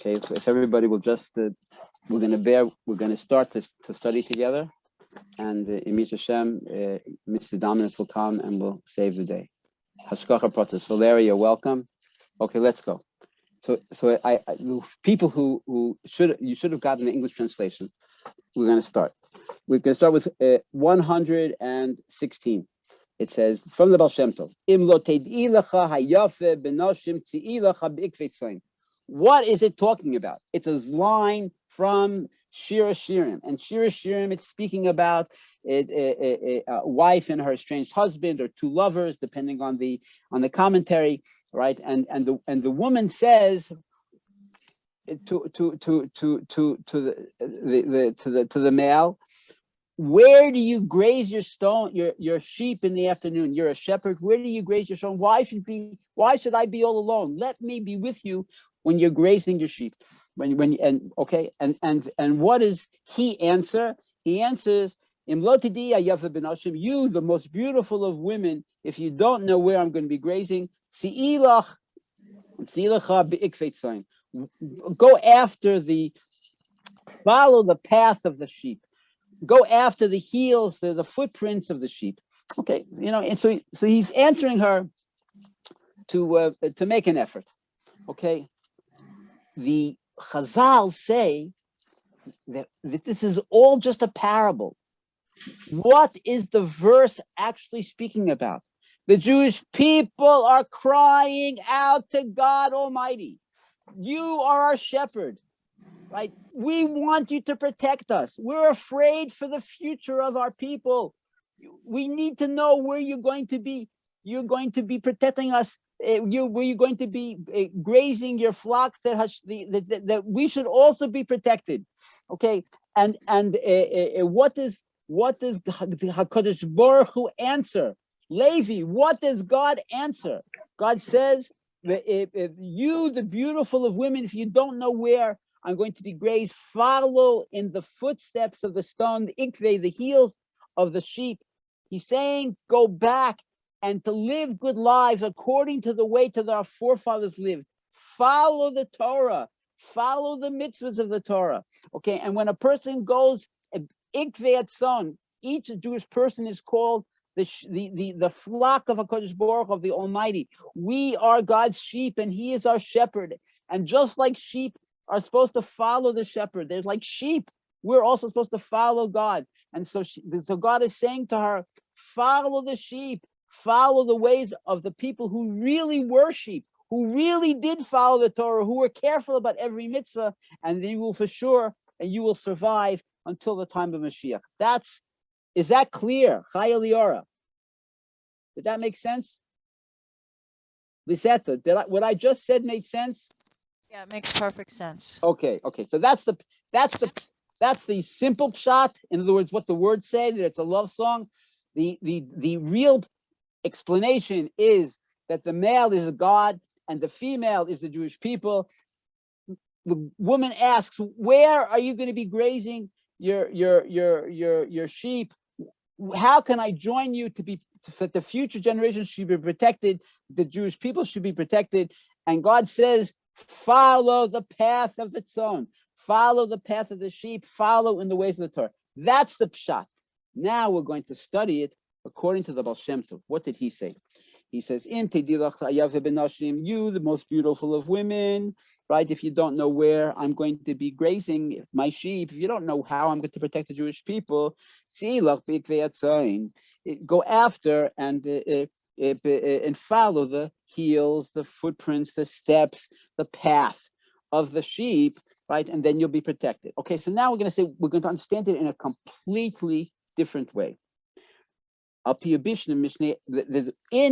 Okay, if everybody will just, we're going to start to study together, and in Mr. Shem, Mrs. Dominus will come and will save the day. Hashkacha Pratis. Valeria, you're welcome. Okay, let's go. So people who should have gotten the English translation. We're going to start. We're going to start with 116. It says from the Ba'al Shem Tov. What is it talking about? It's a line from Shir Shirim, and Shir Shirim, it's speaking about a wife and her estranged husband, or two lovers, depending on the commentary, right? And the woman says to the male, where do you graze your sheep in the afternoon? You're a shepherd. Where do you graze your stone? Why should I be all alone? Let me be with you when you're grazing your sheep. And what does he answer? He answers, you, the most beautiful of women, if you don't know where I'm going to be grazing, go after follow the path of the sheep. Go after the heels, the footprints of the sheep. Okay, and so he's answering her to make an effort. Okay, the Chazal say that this is all just a parable. What is the verse actually speaking about? The Jewish people are crying out to God Almighty. You are our shepherd. Right? We want you to protect us. We're afraid for the future of our people. We need to know where you're going to be. You're going to be protecting us. Where you're going to be grazing your flock. That we should also be protected. Okay. And what does Hakadosh Baruch Hu answer? Levi, what does God answer? God says that if you, the beautiful of women, if you don't know where I'm going to be grazed, follow in the footsteps of the stone, the ikve, the heels of the sheep. He's saying, go back and to live good lives according to the way that our forefathers lived. Follow the Torah, follow the mitzvahs of the Torah. Okay, and when a person goes, ikve at son, each Jewish person is called the flock of HaKadosh Baruch of the Almighty. We are God's sheep, and He is our shepherd. And just like sheep are supposed to follow the shepherd, there's like sheep, we're also supposed to follow God. And so God is saying to her, follow the sheep, follow the ways of the people who really were sheep, who really did follow the Torah, who were careful about every mitzvah, and then you will for sure, and you will survive until the time of Mashiach. Is that clear? Chaya Liora. Did that make sense? Lisetta, what I just said made sense? Yeah, it makes perfect sense. Okay. So that's the simple pshat. In other words, what the words say, that it's a love song. The real explanation is that the male is God and the female is the Jewish people. The woman asks, where are you going to be grazing your sheep? How can I join you that the future generations should be protected, the Jewish people should be protected? And God says, follow the path of the tzon, follow the path of the sheep, follow in the ways of the Torah. That's the pshat. Now we're going to study it according to the Ba'al Shem Tov. What did he say? He says, you, the most beautiful of women, right? If you don't know where I'm going to be grazing my sheep, if you don't know how I'm going to protect the Jewish people, go after and follow the heels, the footprints, the steps, the path of the sheep, right? And then you'll be protected. Okay, so now we're going to understand it in a completely different way. In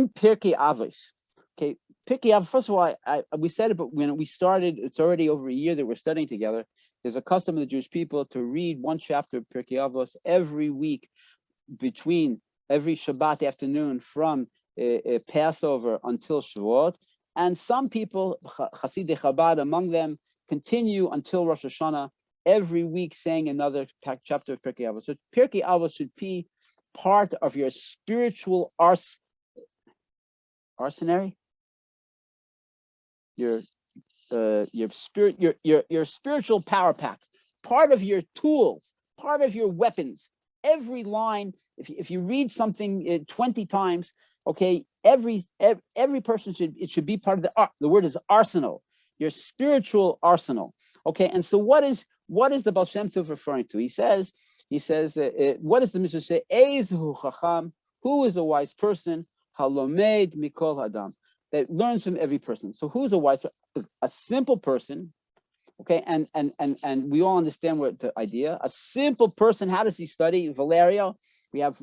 Pirkei Avos. Okay, Pirkei Avos, first of all, we said it, but when we started, it's already over a year that we're studying together. There's a custom of the Jewish people to read one chapter of Pirkei Avos every week, between every Shabbat afternoon from Passover until Shavuot. And some people, Chasidic Chabad among them, continue until Rosh Hashanah, every week saying another chapter of Pirkei Avos. So Pirkei Avos should be part of your spiritual arsenal, your your spirit, your spiritual power pack, part of your tools, part of your weapons. Every line, if you read something 20 times, okay, every person should be part of the word is arsenal, your spiritual arsenal. Okay, and so what is the Ba'al Shem Tov referring to? He says, what does the Mishnah say? Eizhu chacham, who is a wise person? Halomed mikol adam, that learns from every person. So who's a wise? A simple person. Okay, and we all understand what the idea. A simple person. How does he study? Valerio. We have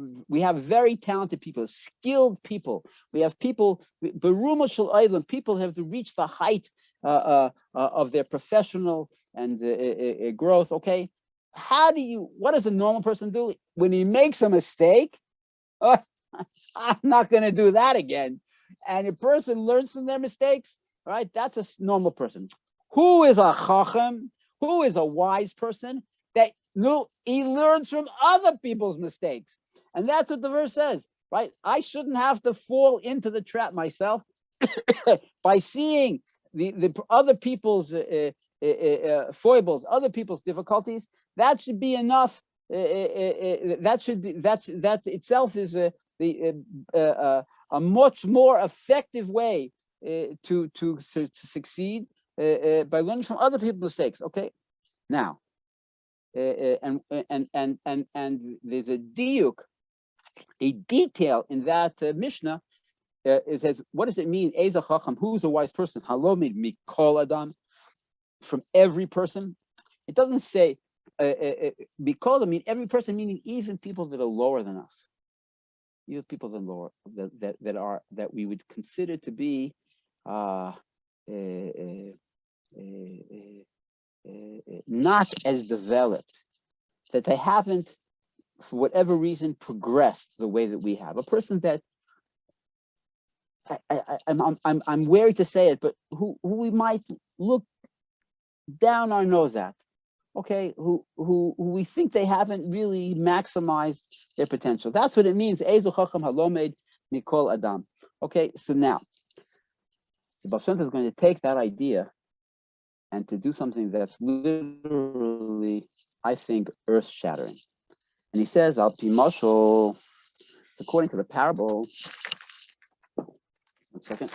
very talented people, skilled people. We have people, Beruma Shel Olam, people have reached the height of their professional and growth. Okay, what does a normal person do when he makes a mistake? Oh, I'm not going to do that again. And a person learns from their mistakes. All right, that's a normal person. Who is a chacham? Who is a wise person? That he learns from other people's mistakes. And that's what the verse says, right? I shouldn't have to fall into the trap myself by seeing the other people's foibles, other people's difficulties. That should be enough. That itself is a much more effective way to succeed by learning from other people's mistakes. Okay, now and there's a diuk, a detail in that Mishnah. It says, what does it mean? Eza chacham, who's a wise person? Halomid mikol adam, from every person. It doesn't say mikol, I mean every person, meaning even people that are lower than us, even people that are lower, that we would consider to be not as developed, that they haven't, for whatever reason, progressed the way that we have. A person that I'm wary to say it, but who we might look down our nose at, okay, who we think they haven't really maximized their potential. That's what it means. Ezu chacham halomed mikol adam. Okay, so now the Ba'al Shem Tov is going to take that idea and to do something that's literally, I think, earth-shattering. And he says, Al pi mashal, according to the parable. 1 second.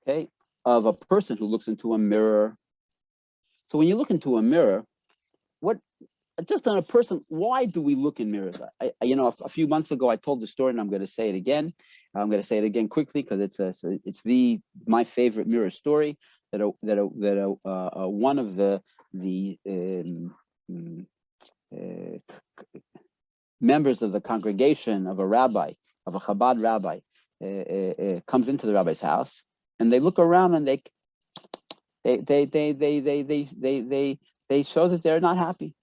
Okay, of a person who looks into a mirror. So when you look into a mirror, just on a person, why do we look in mirrors? A few months ago I told the story, and I'm going to say it again. I'm going to say it again quickly because it's my favorite mirror story. That one of the members of the congregation of a rabbi, of a Chabad rabbi, comes into the rabbi's house, and they look around and they show that they're not happy.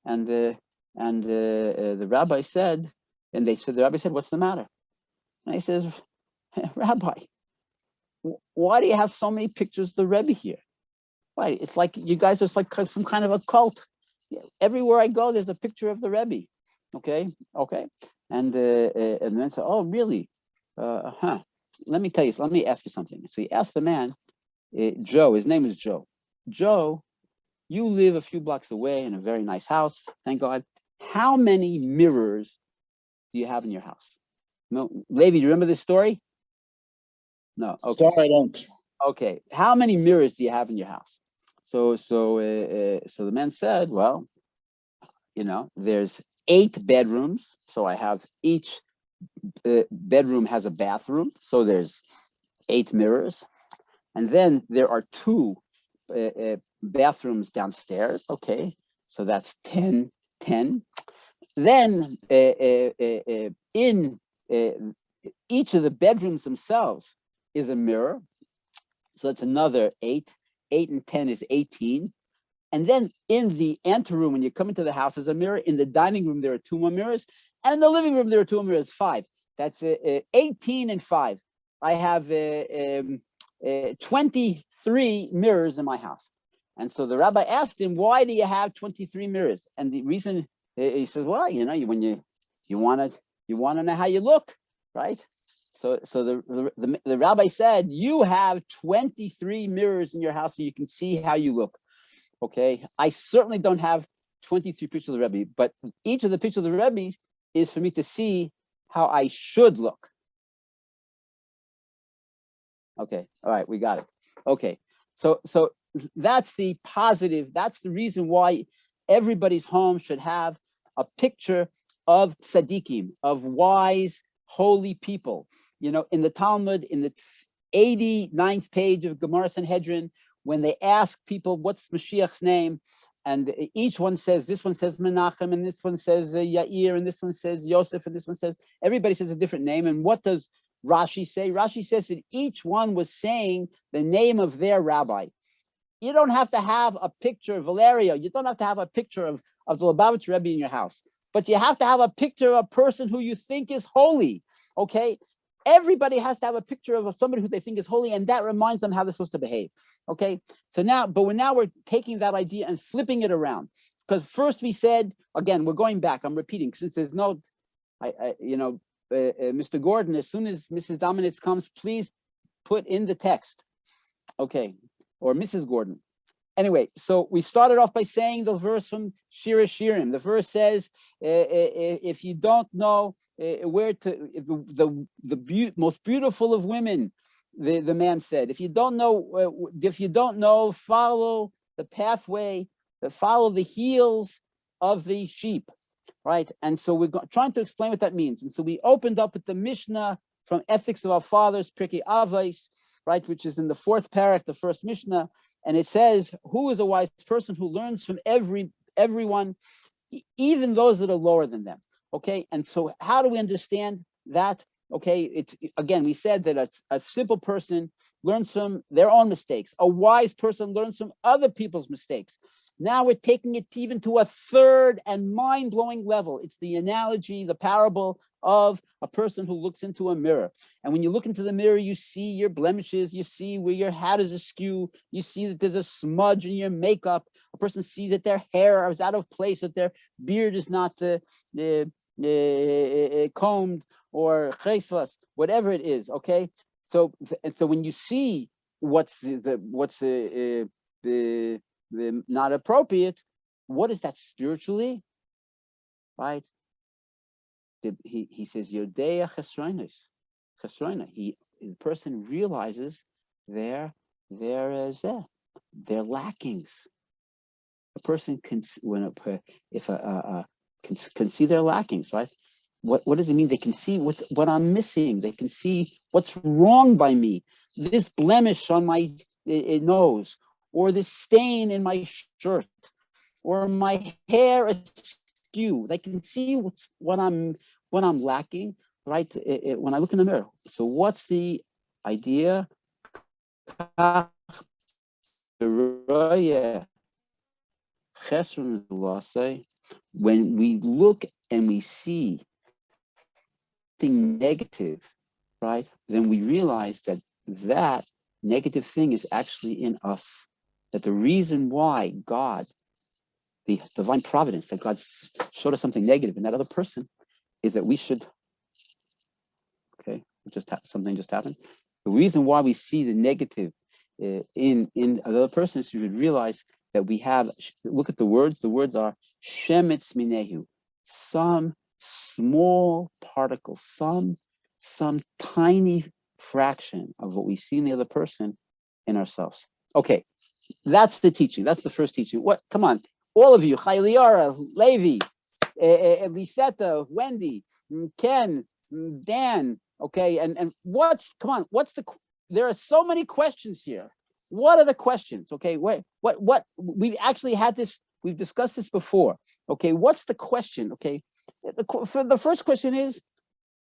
And the rabbi said, the rabbi said, "What's the matter?" And he says, "Rabbi, why do you have so many pictures of the Rebbe here? Why? It's like you guys are like some kind of a cult. Everywhere I go, there's a picture of the Rebbe." Okay. And then said, "Oh, really? Let me tell you. Let me ask you something." So he asked the man, Joe. His name is Joe. Joe, you live a few blocks away in a very nice house, thank God. How many mirrors do you have in your house? No, Levi, do you remember this story? No. Okay. Sorry, I don't. Okay. How many mirrors do you have in your house? So the man said, well, there's 8 bedrooms. So I have each bedroom has a bathroom. So there's 8 mirrors. And then there are 2 bathrooms downstairs. Okay. So that's 10. Then in each of the bedrooms themselves is a mirror. So that's another 8. 8 and 10 is 18. And then in the anteroom, when you come into the house, is a mirror. In the dining room, there are 2 more mirrors. And in the living room, there are 2 more mirrors, 5. That's 18 and 5. I have 23 mirrors in my house. And so the rabbi asked him, why do you have 23 mirrors? And the reason, he says, well, when you want to know how you look, right? the rabbi said, you have 23 mirrors in your house so you can see how you look. Okay, I certainly don't have 23 pictures of the Rebbe, but each of the pictures of the Rebbe is for me to see how I should look. Okay, all right, we got it. Okay, so that's the positive. That's the reason why everybody's home should have a picture of tzaddikim, of wise, holy people. You know, in the Talmud, in the 89th page of Gemara Sanhedrin, when they ask people what's Mashiach's name, and each one says, this one says Menachem, and this one says Yair, and this one says Yosef, and this one says, everybody says a different name. And what does Rashi say? Rashi says that each one was saying the name of their rabbi. You don't have to have a picture of Valerio. You don't have to have a picture of the Lubavitch Rebbe in your house, but you have to have a picture of a person who you think is holy. Okay, everybody has to have a picture of somebody who they think is holy, and that reminds them how they're supposed to behave. Okay, so now, we're taking that idea and flipping it around, because first we said, again, we're going back. I'm repeating since there's no, Mr. Gordon, as soon as Mrs. Dominitz comes, please put in the text. Okay, or Mrs. Gordon. Anyway, so we started off by saying the verse from Shira Shirim. The verse says, if you don't know where to, most beautiful of women, the man said, if you don't know, follow the pathway, follow the heels of the sheep, right? And so we're trying to explain what that means. And so we opened up with the Mishnah from Ethics of Our Fathers, Pirkei Avos, right, which is in the 4th parak, the first Mishnah, and it says, "Who is a wise person who learns from everyone, even those that are lower than them?" Okay, and so how do we understand that? Okay, it's again, we said that a simple person learns from their own mistakes. A wise person learns from other people's mistakes. Now we're taking it even to a third and mind-blowing level. It's the analogy, the parable of a person who looks into a mirror. And when you look into the mirror, you see your blemishes, you see where your hat is askew, you see that there's a smudge in your makeup. A person sees that their hair is out of place, that their beard is not combed or chesvas, whatever it is. Okay, so when you see what's not appropriate, what is that spiritually, right? He says Yodea chesronos. The person realizes their lackings. A person can see their lackings, right? What does it mean? They can see what I'm missing. They can see what's wrong by me. This blemish on my nose, or this stain in my shirt, or my hair askew. They can see what I'm lacking, right? When I look in the mirror. So what's the idea? When we look and we see something negative, right, then we realize that negative thing is actually in us. That the reason why God, the divine providence, that God showed us something negative in that other person, is that we should, something just happened. The reason why we see the negative in another person is you should realize that we have, look at the words are shemetz minehu, some small particle, some tiny fraction of what we see in the other person in ourselves. Okay, that's the teaching. That's the first teaching. What? Come on, all of you, Chayliara, Levi, Lisetta, Wendy, Ken, Dan. Okay, and there are so many questions here. What are the questions? Okay, what we've actually had this, we've discussed this before. Okay, what's the question? Okay, the first question is,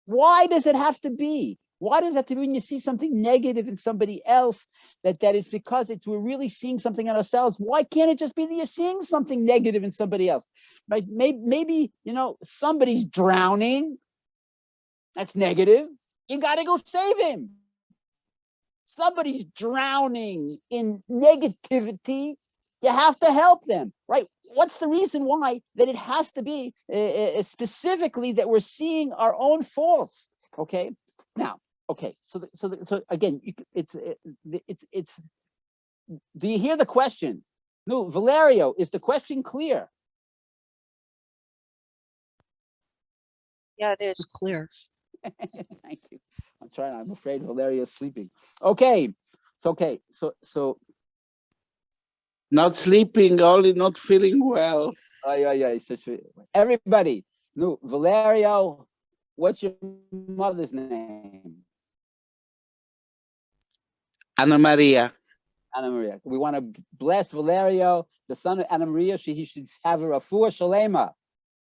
why does it have to be? Why does it have to be when you see something negative in somebody else, that it's because we're really seeing something in ourselves? Why can't it just be that you're seeing something negative in somebody else? Right? Maybe somebody's drowning. That's negative. You got to go save him. Somebody's drowning in negativity. You have to help them, right? What's the reason why that it has to be specifically that we're seeing our own faults? Okay. Now, okay. So again, it's. Do you hear the question? No, Valerio, is the question clear? Yeah, it is clear. Thank you. I'm trying. I'm afraid Valerio is sleeping. Okay. So Not sleeping, only not feeling well. yeah. Everybody, no, Valerio, what's your mother's name? Anna Maria. Anna Maria. We want to bless Valerio, the son of Anna Maria. He should have a refuah shalema.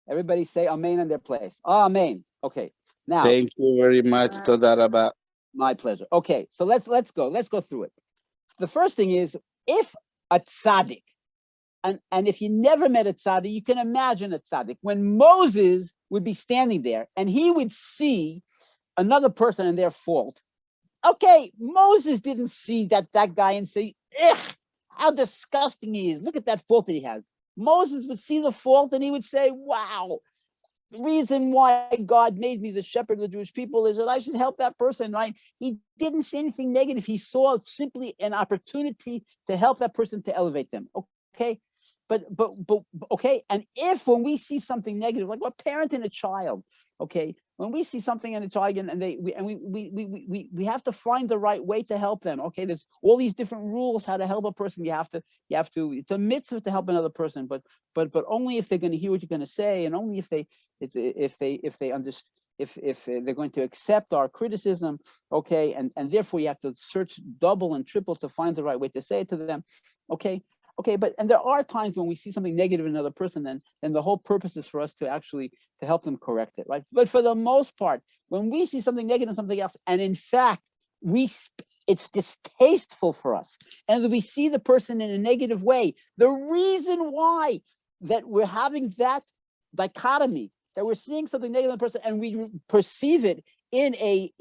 Everybody say amen in their place. Amen. Okay. Now, Thank you very much, Toda Rabba. my pleasure. Okay, so let's go through it. The first thing is, if a tzaddik, and if you never met a tzaddik, you can imagine a tzaddik. When Moses would be standing there and he would see another person and their fault. Okay, Moses didn't see that guy and say, ugh, how disgusting he is. Look at that fault that he has. Moses would see the fault and he would say, wow, the reason why God made me the shepherd of the Jewish people is that I should help that person, right? He didn't say anything negative. He saw simply an opportunity to help that person, to elevate them. Okay. But okay. And if when we see something negative, like a parent and a child, okay, when we see something in a child and we have to find the right way to help them. Okay, there's all these different rules how to help a person. You have to. It's a mitzvah to help another person, but only if they're going to hear what you're going to say, and only if they understand. If they're going to accept our criticism, okay, and therefore you have to search double and triple to find the right way to say it to them, okay. Okay, and there are times when we see something negative in another person, then the whole purpose is for us to actually to help them correct it, right? But for the most part, when we see something negative in something else, and in fact it's distasteful for us, and we see the person in a negative way, the reason why that we're having that dichotomy, that we're seeing something negative in the person and we perceive it in a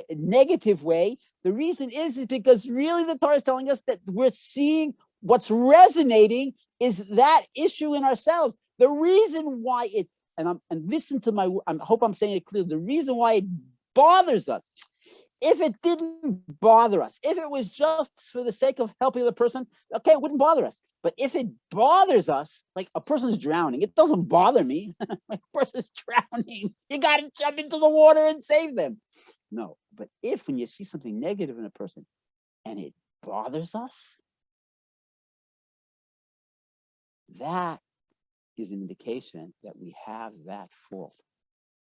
negative way, the reason is because really the Torah is telling us that we're seeing what's resonating is that issue in ourselves. The reason why it, and listen to I hope I'm saying it clearly, the reason why it bothers us, if it didn't bother us, if it was just for the sake of helping the person, okay, it wouldn't bother us. But if it bothers us, like a person's drowning, it doesn't bother me. Like a person's drowning, you got to jump into the water and save them. No, but if when you see something negative in a person and it bothers us, that is an indication that we have that fault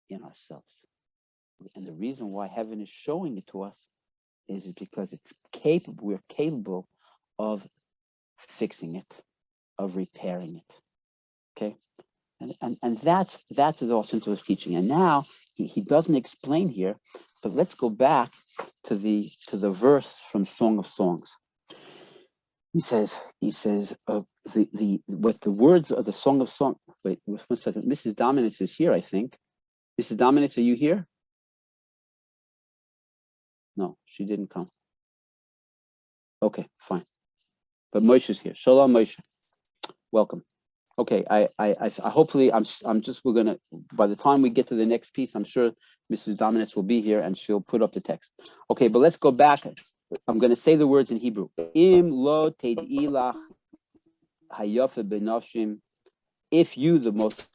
in ourselves. And the reason why heaven is showing it to us is because we're capable of fixing it, of repairing it. Okay? And that's the Ba'al Shem Tov teaching. And now he doesn't explain here, but let's go back to the verse from Song of Songs. He says, what the words of the Song of Songs. Wait, 1 second. Mrs. Dominitz is here, I think. Mrs. Dominitz, are you here? No, she didn't come. Okay, fine. But Moshe's here. Shalom, Moshe. Welcome. Okay, I hopefully we're gonna, by the time we get to the next piece, I'm sure Mrs. Dominitz will be here and she'll put up the text. Okay, but let's go back. I'm going to say the words in Hebrew. Im lo teidilach hayafa benashim. If you, the most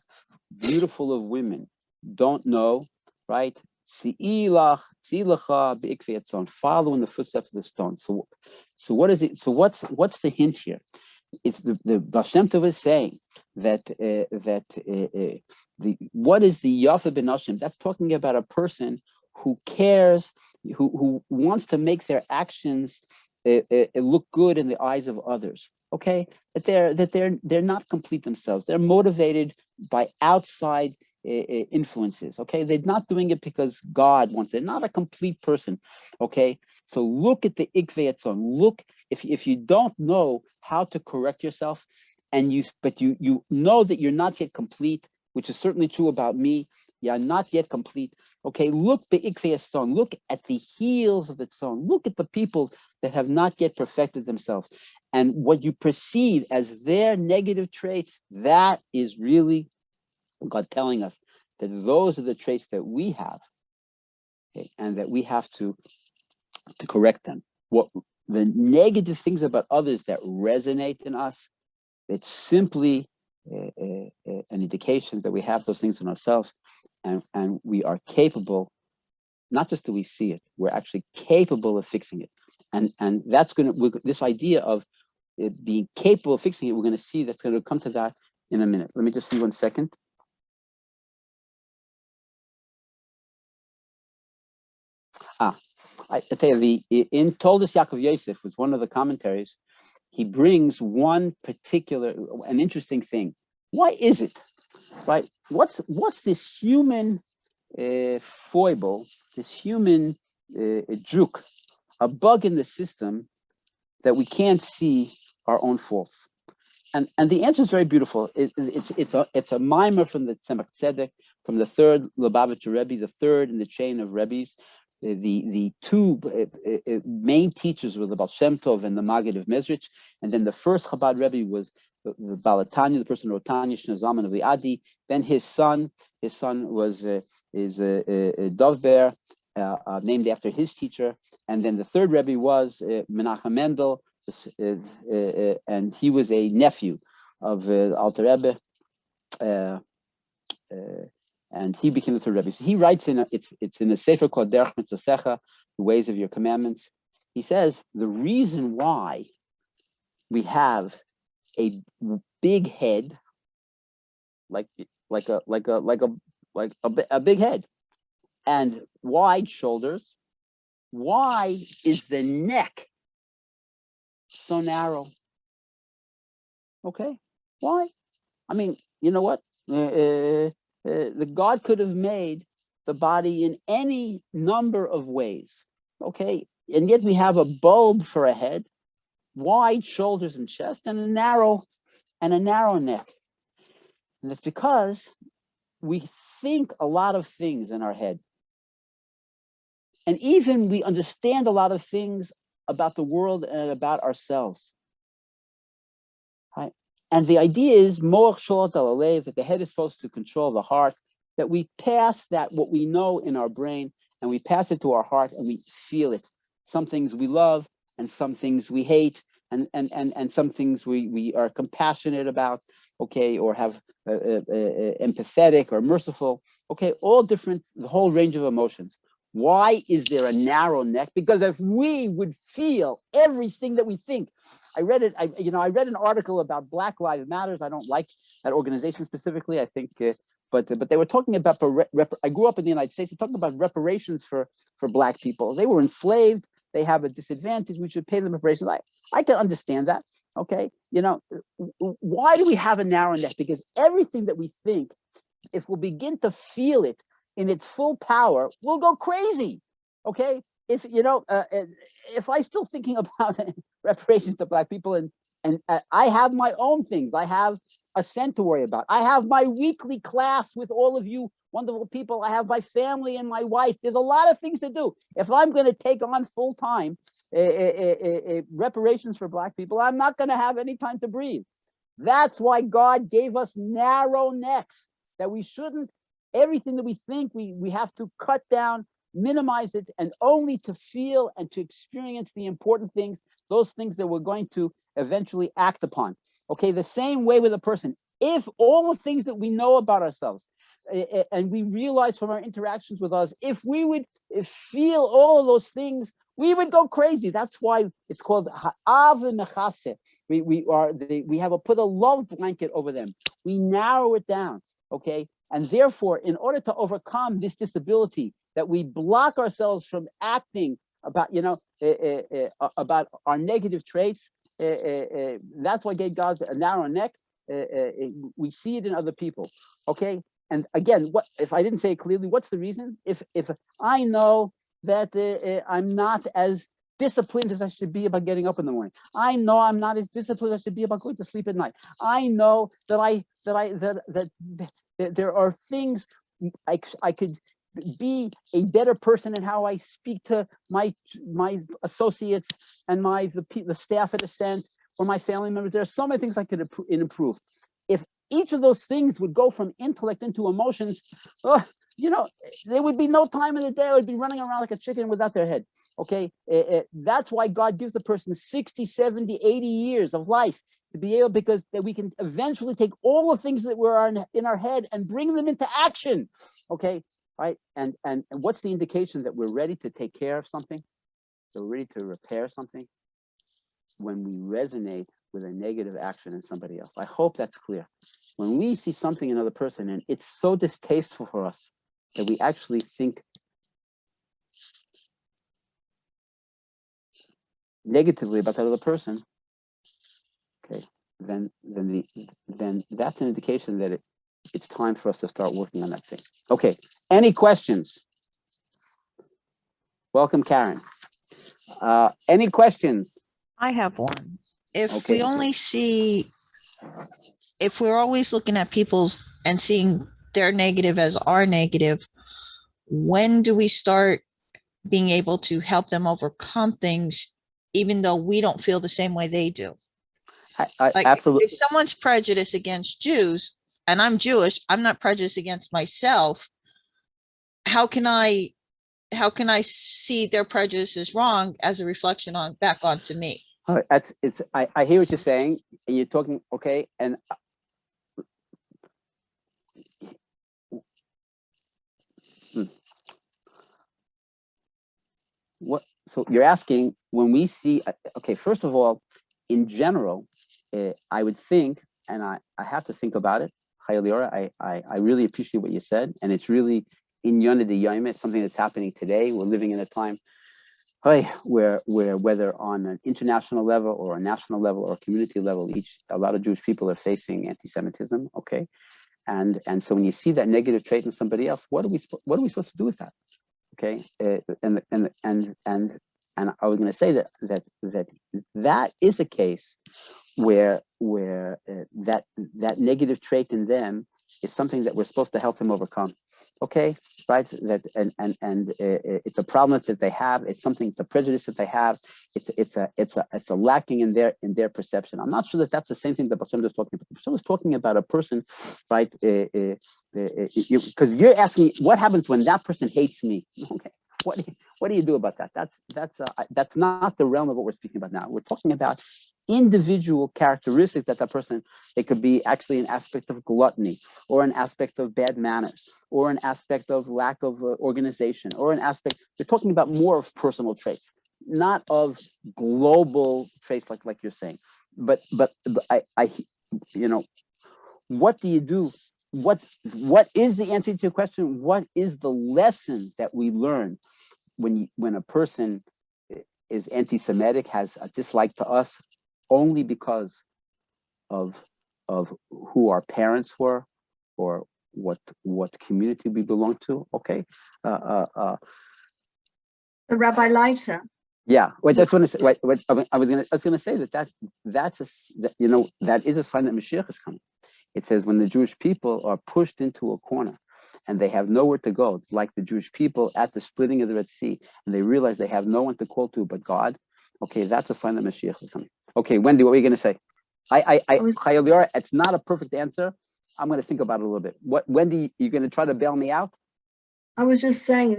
beautiful of women, don't know, right? Si'ilach, si'lacha be'ikvei atzon. Follow in the footsteps of the stone. So what is it? So what's the hint here? It's the Ba'al Shem Tov is saying that what is the yafa benashim? That's talking about a person who cares, who wants to make their actions look good in the eyes of others. Okay, that they're not complete themselves. They're motivated by outside influences. Okay, they're not doing it because God wants it. They're not a complete person. Okay, so look at the ikvei atzon. Look, if you don't know how to correct yourself, and you know that you're not yet complete, which is certainly true about me. You're not yet complete. Okay, look the ikvei atzon. Look at the heels of the tzon. Look at the people that have not yet perfected themselves, and what you perceive as their negative traits. That is really God telling us that those are the traits that we have, okay, and that we have to correct them. What the negative things about others that resonate in us, it's simply an indication that we have those things in ourselves, and we are capable. Not just do we see it, we're actually capable of fixing it, and that's going to this idea of it being capable of fixing it. We're going to see that's going to come to that in a minute. Let me just see 1 second. I tell you, in Toldos Yaakov Yosef was one of the commentaries. He brings one particular, an interesting thing. Why is it, right? What's this human foible, this human juk, a bug in the system that we can't see our own faults? And the answer is very beautiful. It's a mimer from the Tzemach Tzedek, from the third Lubavitcher Rebbe, the third in the chain of Rebbes. The two main teachers were the Ba'al Shem Tov and the Maggid of Mezrich, and then the first Chabad Rebbe was the Baal Tanya, the person who wrote Tanya Shnei Zalman of the Adi. Then his son was Dov Ber, named after his teacher, and then the third Rebbe was Menachem Mendel, and he was a nephew of Alter Rebbe. And he became the third Rebbe. So he writes it's in a sefer called Derech Mitzvosecha, the ways of your commandments. He says the reason why we have a big head, like a big head, and wide shoulders. Why is the neck so narrow? Okay, why? I mean, you know what? The God could have made the body in any number of ways, okay? And yet we have a bulb for a head, wide shoulders and chest, and a narrow neck. And that's because we think a lot of things in our head. And even we understand a lot of things about the world and about ourselves. Right? And the idea is that the head is supposed to control the heart, that we pass that what we know in our brain and we pass it to our heart and we feel it. Some things we love and some things we hate, and some things we are compassionate about, okay, or have empathetic or merciful, okay, all different, the whole range of emotions. Why is there a narrow neck? Because if we would feel everything that we think, I read an article about Black Lives Matters. I don't like that organization specifically. I think, but they were talking about. I grew up in the United States. They're talking about reparations for Black people. They were enslaved. They have a disadvantage. We should pay them reparations. I can understand that. Okay, why do we have a narrow neck? Because everything that we think, if we'll begin to feel it in its full power, we'll go crazy. Okay, if I still thinking about reparations to Black people, and I have my own things, I have a cent to worry about. I have my weekly class with all of you wonderful people. I have my family and my wife. There's a lot of things to do. If I'm going to take on full time reparations for Black people, I'm not going to have any time to breathe. That's why God gave us narrow necks, that we shouldn't, everything that we think, we have to cut down, minimize it, and only to feel and to experience the important things, those things that we're going to eventually act upon. Okay, the same way with a person. If all the things that we know about ourselves and we realize from our interactions with us, if we would feel all of those things, we would go crazy. That's why it's called ha'av mechase. We have put a love blanket over them. We narrow it down. Okay, and therefore, in order to overcome this disability, that we block ourselves from acting about about our negative traits. That's why God's a narrow neck. We see it in other people. Okay, and again, what if I didn't say it clearly? What's the reason? If I know that I'm not as disciplined as I should be about getting up in the morning, I know I'm not as disciplined as I should be about going to sleep at night. I know that there are things I could be a better person in how I speak to my associates and the staff at Ascent or my family members. There are so many things I could improve. If each of those things would go from intellect into emotions, there would be no time in the day. It would be running around like a chicken without their head. Okay. That's why God gives the person 60, 70, 80 years of life to be able, because that we can eventually take all the things that were in our head and bring them into action. Okay. Right. And what's the indication that we're ready to take care of something? That we're ready to repair something? When we resonate with a negative action in somebody else. I hope that's clear. When we see something in another person and it's so distasteful for us that we actually think negatively about that other person, okay, then that's an indication that it's time for us to start working on that thing. Okay, any questions? Welcome, Karen. Any questions? I have one. If Okay. we only see, if we're always looking at people's and seeing their negative as our negative, when do we start being able to help them overcome things, even though we don't feel the same way they do? Like, absolutely. if someone's prejudiced against Jews and I'm Jewish, I'm not prejudiced against myself. How can I see their prejudices wrong as a reflection back onto me? I hear what you're saying, and you're talking, okay, and what? So you're asking, when we see, okay, first of all, in general, I would think, and I have to think about it. I really appreciate what you said, and it's really in Yonah de Yom. It's something that's happening today. We're living in a time where whether on an international level or a national level or a community level, a lot of Jewish people are facing anti-Semitism. Okay, and so when you see that negative trait in somebody else, what are we supposed to do with that? Okay, and I was going to say that is a case where that negative trait in them is something that we're supposed to help them overcome. Okay, right? That and it's a problem that they have. It's something. It's a prejudice that they have. It's a lacking in their perception. I'm not sure that that's the same thing that Ba'al Shem Tov is talking about. Ba'al Shem Tov is talking about a person, right? Because you're asking what happens when that person hates me. Okay, what do you do about that? That's not the realm of what we're speaking about now. We're talking about individual characteristics that person. It could be actually an aspect of gluttony, or an aspect of bad manners, or an aspect of lack of organization, or an aspect. We're talking about more of personal traits, not of global traits like you're saying. But I what do you do? What is the answer to your question? What is the lesson that we learn when a person is anti-Semitic, has a dislike to us only because of who our parents were or what community we belong to? Okay. Rabbi Leiter. Yeah, wait, that's what I say. Wait, I was gonna say that is a sign that Mashiach is coming. It says when the Jewish people are pushed into a corner and they have nowhere to go, it's like the Jewish people at the splitting of the Red Sea, and they realize they have no one to call to but God. Okay, that's a sign that Mashiach is coming. Okay, Wendy, what were you going to say? It's not a perfect answer. I'm going to think about it a little bit. Wendy, you going to try to bail me out? I was just saying,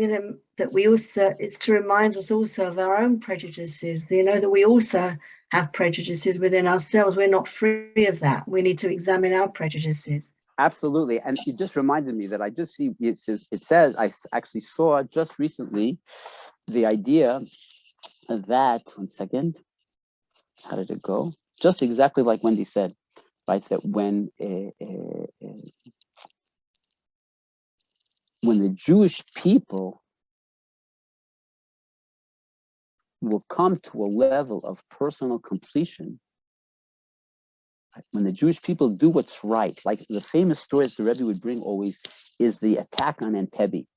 that we also, it's to remind us also of our own prejudices, that we also have prejudices within ourselves. We're not free of that. We need to examine our prejudices. Absolutely. And you just reminded me that I just see, it says, I actually saw just recently the idea that, one second, how did it go? Just exactly like Wendy said, right? That when the Jewish people will come to a level of personal completion, when the Jewish people do what's right, like the famous stories the Rebbe would bring always is the attack on Entebbe,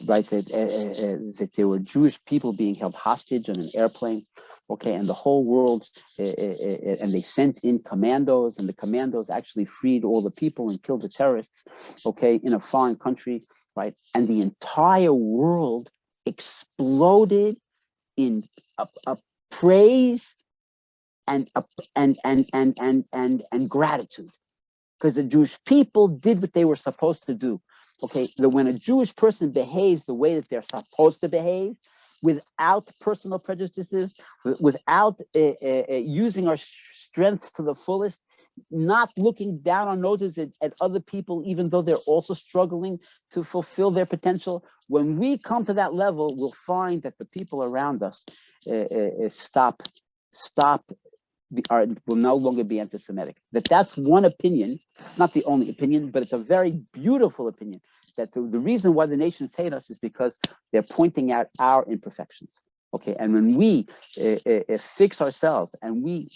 right? That there were Jewish people being held hostage on an airplane, okay, and the whole world, and they sent in commandos, and the commandos actually freed all the people and killed the terrorists, okay, in a foreign country, right? And the entire world exploded in a praise and gratitude, because the Jewish people did what they were supposed to do. okay, that when a Jewish person behaves the way that they're supposed to behave, without personal prejudices, without using our strengths to the fullest, not looking down our noses at other people, even though they're also struggling to fulfill their potential. When we come to that level, we'll find that the people around us will no longer be anti-Semitic. That's one opinion, not the only opinion, but it's a very beautiful opinion, that the reason why the nations hate us is because they're pointing out our imperfections. Okay, and when we fix ourselves and we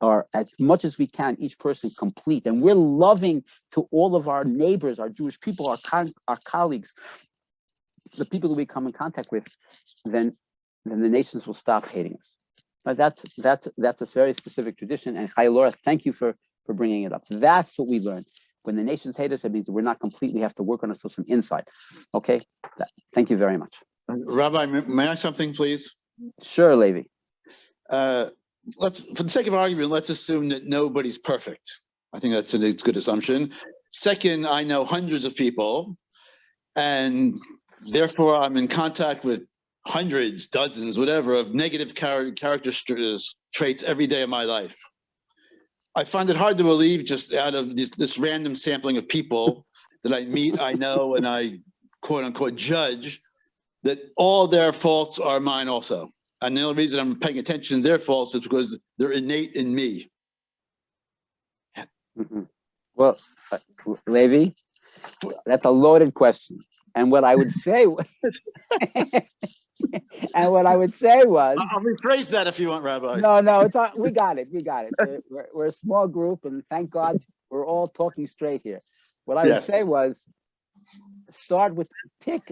are as much as we can, each person complete, and we're loving to all of our neighbors, our Jewish people, our colleagues, the people that we come in contact with, then the nations will stop hating us. But that's a very specific tradition, and Chai Laura, thank you for bringing it up. That's what we learned. When the nations hate us, it means that we're not complete. We have to work on ourselves from inside. Okay, thank you very much. Rabbi, may I something, please? Sure, Levi. Let's, for the sake of argument, let's assume that nobody's perfect. I think that's a good assumption. Second, I know hundreds of people, and therefore I'm in contact with hundreds, dozens, whatever, of negative character traits every day of my life. I find it hard to believe, just out of this random sampling of people that I meet, I know, and I quote unquote judge, that all their faults are mine also. And the only reason I'm paying attention to their faults is because they're innate in me. Mm-hmm. Well, Levi, that's a loaded question. And what I would say, was, I'll rephrase that if you want, Rabbi. No, we got it. We're a small group, and thank God we're all talking straight here. What I would say was, start with pick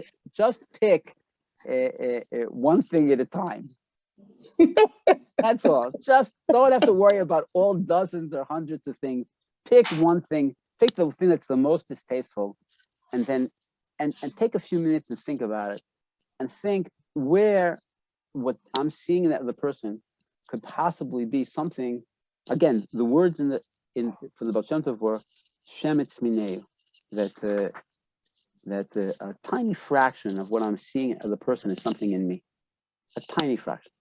one thing at a time. That's all. Just don't have to worry about all dozens or hundreds of things. Pick one thing. Pick the thing that's the most distasteful, and then and take a few minutes and think about it, and think where what I'm seeing in that other person could possibly be something. Again, the words from the Ba'al Shem Tov were shemitz mineu, that a tiny fraction of what I'm seeing in the person is something in me, a tiny fraction.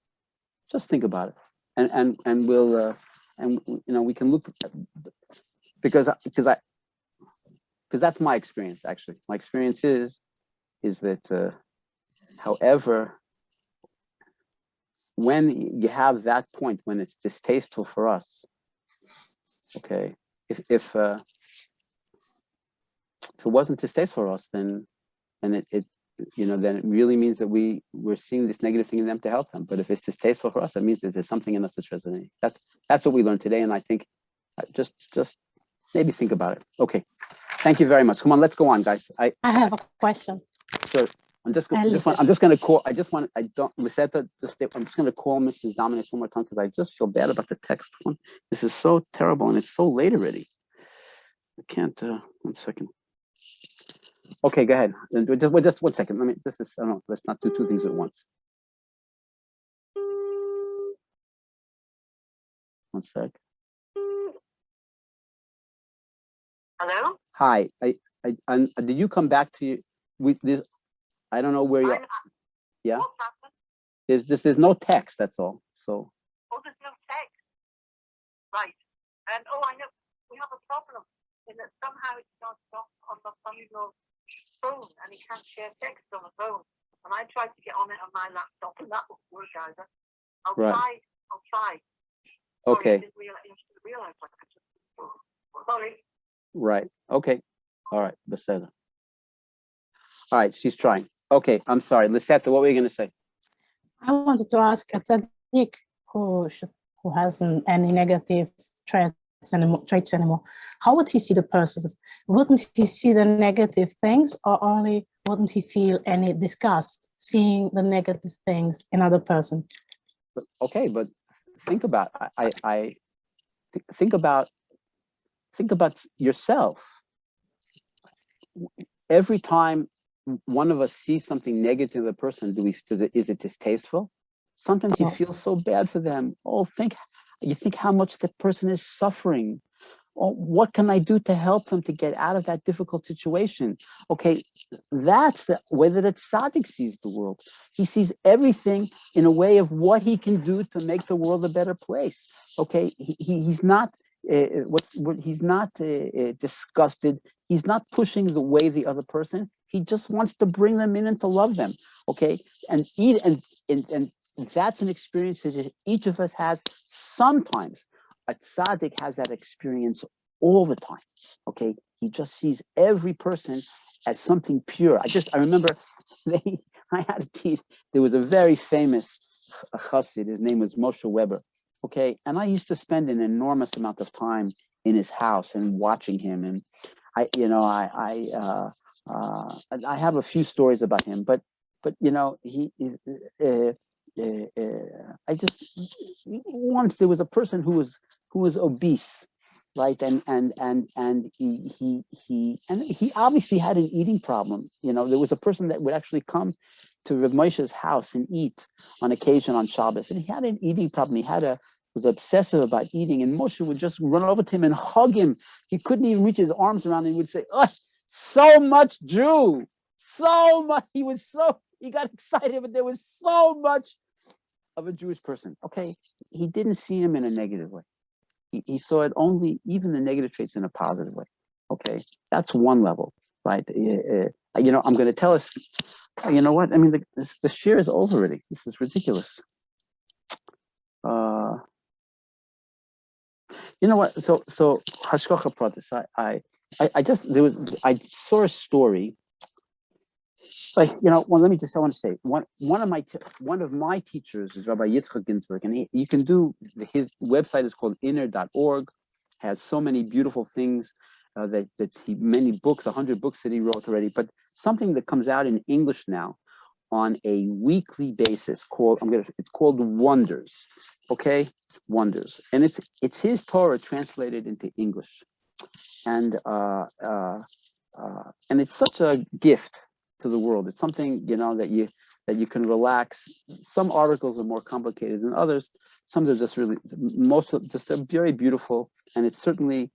Just think about it, and we'll we can look at, because that's my experience. Actually, my experience is that however, when you have that point when it's distasteful for us, okay, if it wasn't distasteful for us, then it really means that we're seeing this negative thing in them to help them. But if it's distasteful for us, that means that there's something in us that's resonating. That's what we learned today, and I think just maybe think about it. Okay, thank you very much. Come on, let's go on, guys. I have a question. Sure. I'm just going to call. Lisetta. I'm just going to call Mrs. Dominic one more time because I just feel bad about the text one. This is so terrible, and it's so late already. I can't. 1 second. Okay, go ahead. Just 1 second. Let's not do two things at once. 1 sec. Hello? Hi. Did you come back to you with this? I don't know where you are. Yeah. There's no text. That's all. So. Oh, there's no text. Right. And I know we have a problem in that somehow it's not on the phone, and he can't share text on the phone. And I tried to get on it on my laptop, and that won't work either. I'll try. Okay. Sorry, I didn't realize what I just. Sorry. Right. Okay. All right. Lisetta. All right. She's trying. Okay. I'm sorry. Lisetta, what were you going to say? I wanted to ask a tzaddik who hasn't any negative traits anymore. How would he see the person? Wouldn't he see the negative things, or only wouldn't he feel any disgust seeing the negative things in other person? Okay, but think about think about yourself. Every time one of us sees something negative in a person, is it distasteful? Sometimes you feel so bad for them. You think how much that person is suffering. what can I do to help them to get out of that difficult situation? Okay, that's the way that a tzaddik sees the world. He sees everything in a way of what he can do to make the world a better place. Okay, he's not he's not disgusted. He's not pushing away the other person. He just wants to bring them in and to love them. Okay, and that's an experience that each of us has sometimes. A tzaddik has that experience all the time. Okay, he just sees every person as something pure. I remember I had a teach. There was a very famous Chassid. His name was Moshe Weber. Okay, and I used to spend an enormous amount of time in his house and watching him. And I have a few stories about him, but once there was a person who was obese, right? And he obviously had an eating problem. There was a person that would actually come to Rav Moshe's house and eat on occasion on Shabbos, and he had an eating problem. He was obsessive about eating, and Moshe would just run over to him and hug him. He couldn't even reach his arms around him. He would say, "Oh, so much Jew, so much." He got excited, but there was so much of a Jewish person. Okay, he didn't see him in a negative way. He saw it only, even the negative traits, in a positive way. Okay, that's one level, right? I'm going to tell us. You know what? I mean, the share is over already. This is ridiculous. You know what? So Hashgacha Pratis. I saw a story. Like, well, I want to say one of my teachers is Rabbi Yitzhak Ginsburg, and you can do his website is called inner.org, has so many beautiful things many books, 100 books that he wrote already, but something that comes out in English now on a weekly basis it's called Wonders. Okay, Wonders, and it's his Torah translated into English, and it's such a gift to the world. It's something that you can relax. Some articles are more complicated than others. Some are just very beautiful, and it's certainly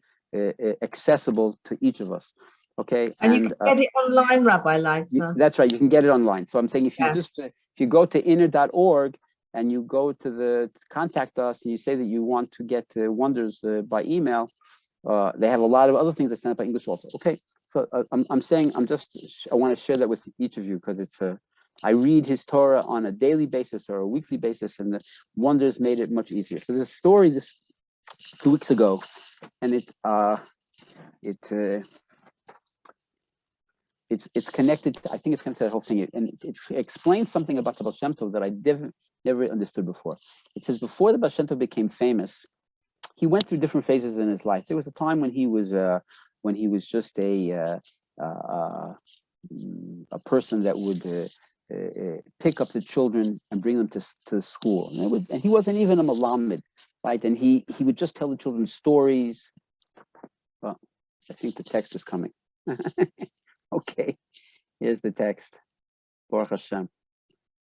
accessible to each of us. Okay, and you can get it online, Rabbi Leiter. That's right. You can get it online. So I'm saying if you go to inner.org and you go to the contact us and you say that you want to get Wonders by email, they have a lot of other things that stand up by English also. Okay. So I'm saying I want to share that with each of you because I read his Torah on a daily basis or a weekly basis, and the Wonders made it much easier. So there's a story 2 weeks ago, and it's connected. I think it's connected to the whole thing, and it explains something about the Ba'al Shem Tov that I never understood before. It says before the Ba'al Shem Tov became famous, he went through different phases in his life. There was a time when he was just a person that would pick up the children and bring them to school, and he wasn't even a Malamed, right? And he would just tell the children stories. Well, I think the text is coming. Okay, here's the text. Baruch Hashem.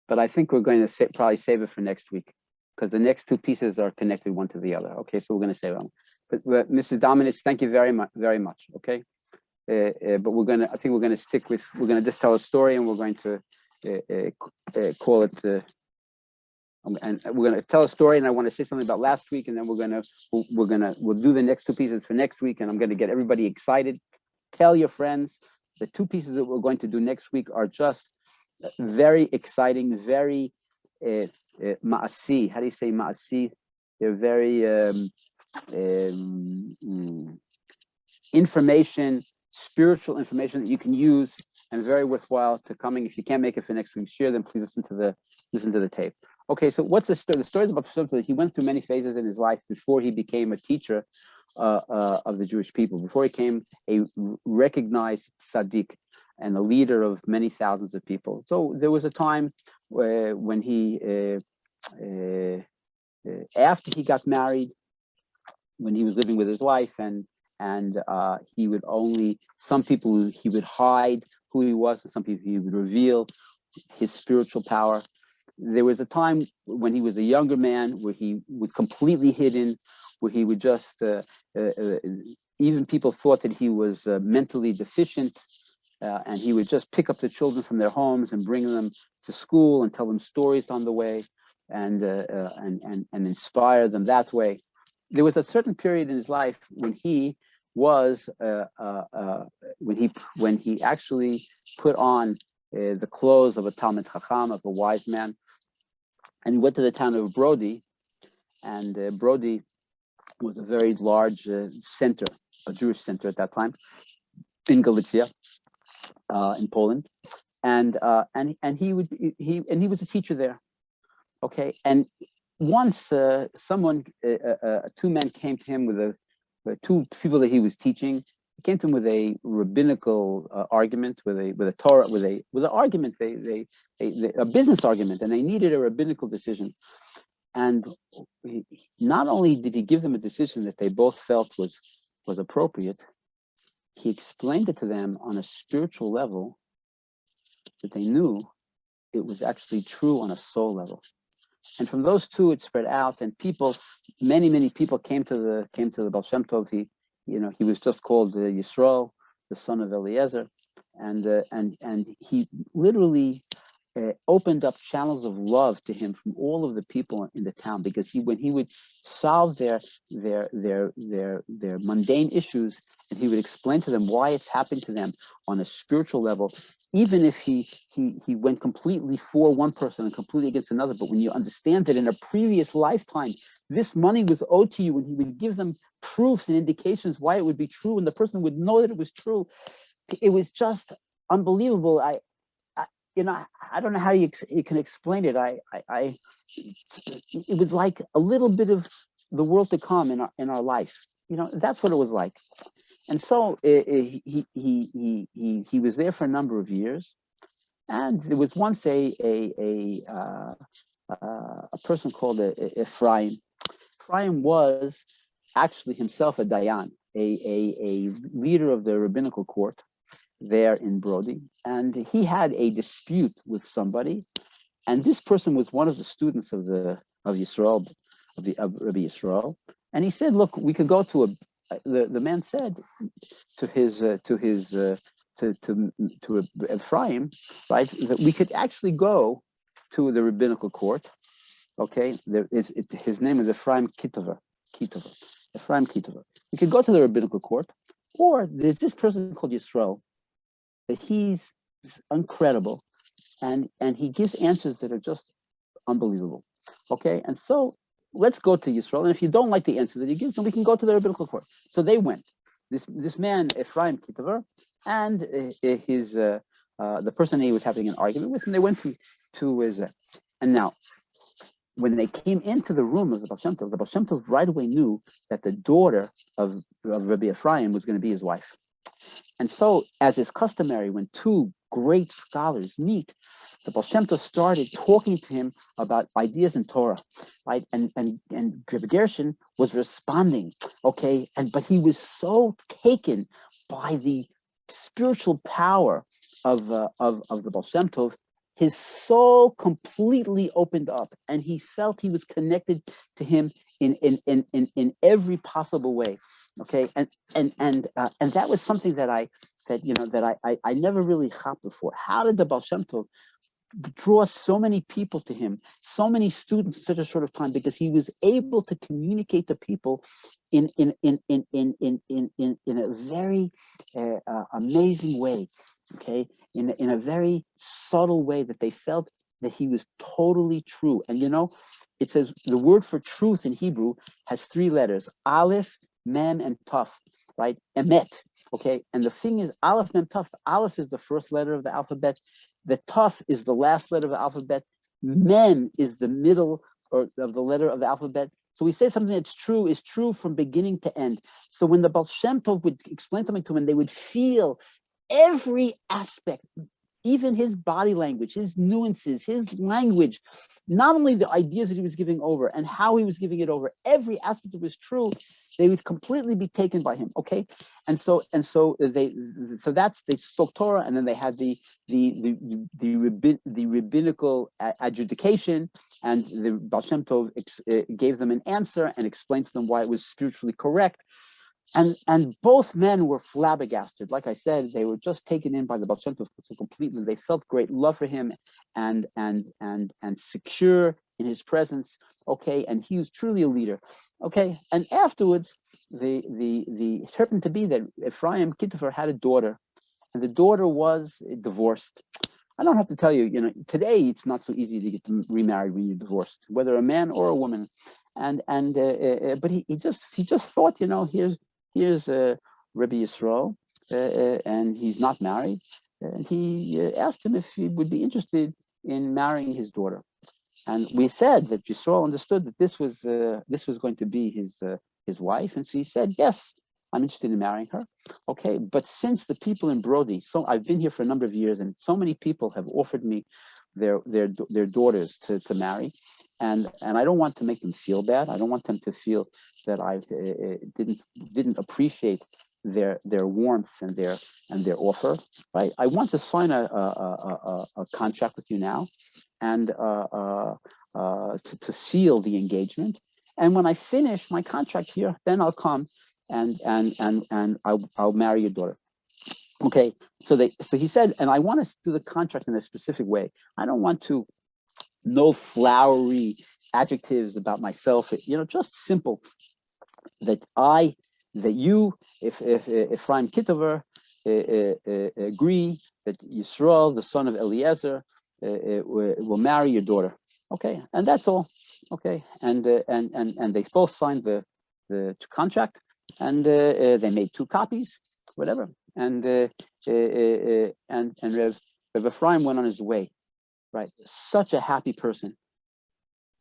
But I think we're going to probably save it for next week because the next two pieces are connected one to the other. Okay, so we're going to save them. But Mrs. Dominitz, thank you very much. Okay, but we're going to just tell a story, and we're going to call it. And we're going to tell a story, and I want to say something about last week, and then we'll do the next two pieces for next week, and I'm going to get everybody excited. Tell your friends. The two pieces that we're going to do next week are just very exciting, very ma'asi. How do you say ma'asi? They're very spiritual information that you can use, and very worthwhile to coming. If you can't make it for next week, share them. Please listen to the tape. Okay, so what's the story? The story is about that he went through many phases in his life before he became a teacher of the Jewish people, before he became a recognized tzaddik and a leader of many thousands of people. So there was a time when he, after he got married, when he was living with his wife, and he would some people he would hide who he was, and some people he would reveal his spiritual power. there was a time when he was a younger man where he was completely hidden, where he would just, even people thought that he was mentally deficient, and he would just pick up the children from their homes and bring them to school and tell them stories on the way, and inspire them that way. There was a certain period in his life when he was when he actually put on the clothes of a Talmid Chacham, of a wise man, and he went to the town of Brody, and Brody was a very large center, a Jewish center at that time, in Galicia, in Poland, and he was a teacher there. Okay, and once two men came to him with two people that he was teaching. He came to him with a rabbinical argument, with a Torah, with an argument, a business argument, and they needed a rabbinical decision. And not only did he give them a decision that they both felt was appropriate, he explained it to them on a spiritual level that they knew it was actually true on a soul level. And from those two, it spread out, and many people came to the Ba'al Shem Tov. He was just called Yisrael, the son of Eliezer, and he literally opened up channels of love to him from all of the people in the town, because when he would solve their mundane issues, and he would explain to them why it's happened to them on a spiritual level, even if he went completely for one person and completely against another. But when you understand that in a previous lifetime, this money was owed to you, and he would give them proofs and indications why it would be true, and the person would know that it was true. It was just unbelievable. I don't know how you can explain it. It was like a little bit of the world to come in our life. That's what it was like. And so he was there for a number of years, and there was once a person called Ephraim. Ephraim was actually himself a dayan, a leader of the rabbinical court there in Brody, and he had a dispute with somebody, and this person was one of the students of Yisrael, of Rabbi Yisrael, and he said, "Look, we could go to the man said to Ephraim, right, that we could actually go to the rabbinical court. Okay, his name is Ephraim Keter. Ephraim Keter. We could go to the rabbinical court, or there's this person called Yisrael, that he's incredible, and he gives answers that are just unbelievable. Okay, and so let's go to Yisrael, and if you don't like the answer that he gives, then we can go to the rabbinical court." So they went. This man Ephraim Keter and the person he was having an argument with, and they went to his. And now, when they came into the room of the Ba'al Shem Tov right away knew that the daughter of Rabbi Ephraim was going to be his wife. And so, as is customary, when two great scholars meet, the Ba'al Shem Tov started talking to him about ideas in Torah, right? And Rabbi Gershon was responding, okay? But he was so taken by the spiritual power of the Ba'al Shem Tov, his soul completely opened up, and he felt he was connected to him in every possible way. Okay, and that was something that I never really caught before. How did the Ba'al Shem Tov draw so many people to him, so many students in such a short of time? Because he was able to communicate to people in a very amazing way. Okay, in a very subtle way that they felt that he was totally true. And it says the word for truth in Hebrew has three letters: Aleph, Mem, and Taf, right? Emet, okay? And the thing is, Aleph, Mem, Taf. Aleph is the first letter of the alphabet. The Taf is the last letter of the alphabet. Mem is the middle of the letter of the alphabet. So we say something that's true is true from beginning to end. So when the Ba'al Shem Tov would explain something to them, they would feel every aspect even his body language, his nuances, his language, not only the ideas that he was giving over and how he was giving it over, every aspect of it was true, they would completely be taken by him. Okay, so they spoke Torah, and then they had the rabbinical adjudication, and the Ba'al Shem Tov gave them an answer and explained to them why it was spiritually correct. And both men were flabbergasted. Like I said, they were just taken in by the Ba'al Shem Tov so completely. They felt great love for him and secure in his presence. Okay, and he was truly a leader. Okay, and afterwards, it happened to be that Ephraim Keter had a daughter, and the daughter was divorced. I don't have to tell you, today it's not so easy to get remarried when you're divorced, whether a man or a woman. But he just thought, here's Rabbi Yisrael, and he's not married, and he asked him if he would be interested in marrying his daughter. And we said that Yisrael understood that this was going to be his wife, and so he said, yes, I'm interested in marrying her. Okay, but since the people in Brody, so I've been here for a number of years, and so many people have offered me their daughters to marry, and I don't want to make them feel bad. I don't want them to feel that I didn't appreciate their warmth and their offer. Right? I want to sign a contract with you now, and to seal the engagement. And when I finish my contract here, then I'll come and I'll marry your daughter. Okay, so he said, and I want to do the contract in a specific way. I don't want no flowery adjectives about myself. Just simple. That you, if Ephraim Keter, agree that Yisrael, the son of Eliezer, will marry your daughter. Okay, and that's all. Okay, and they both signed the contract, and they made 2 copies, whatever. And Rev Ephraim went on his way, right? Such a happy person.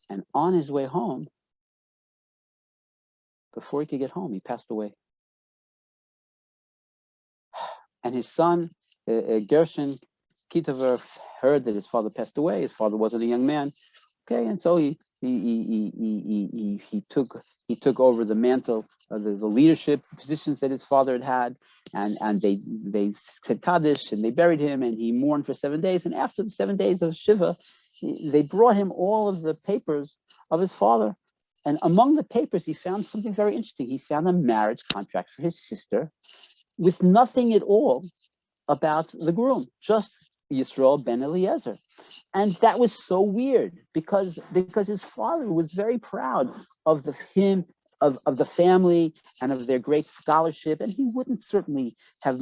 And on his way home, before he could get home, he passed away. And his son, Gershon Keter, heard that his father passed away. His father wasn't a young man. Okay, and so he took over the mantle of the leadership positions that his father had, and they said Kaddish, and they buried him, and he mourned for 7 days. And after the 7 days of Shiva, they brought him all of the papers of his father. And among the papers, he found something very interesting. He found a marriage contract for his sister with nothing at all about the groom, just Yisrael ben Eliezer. And that was so weird because his father was very proud of the family and of their great scholarship, and he wouldn't certainly have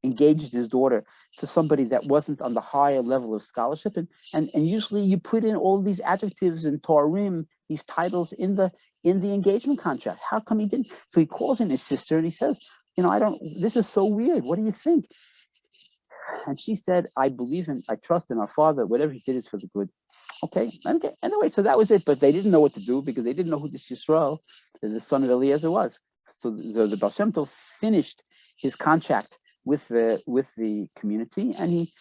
engaged his daughter to somebody that wasn't on the higher level of scholarship. And usually you put in all these adjectives and Torim, these titles in the engagement contract. How come he didn't? So he calls in his sister and he says, this is so weird. What do you think? And she said, I trust in our father. Whatever he did is for the good. Okay. Anyway, so that was it. But they didn't know what to do because they didn't know who this Yisrael, the son of Eliezer, was. So the Ba'al Shem Tov finished his contract with the community, and he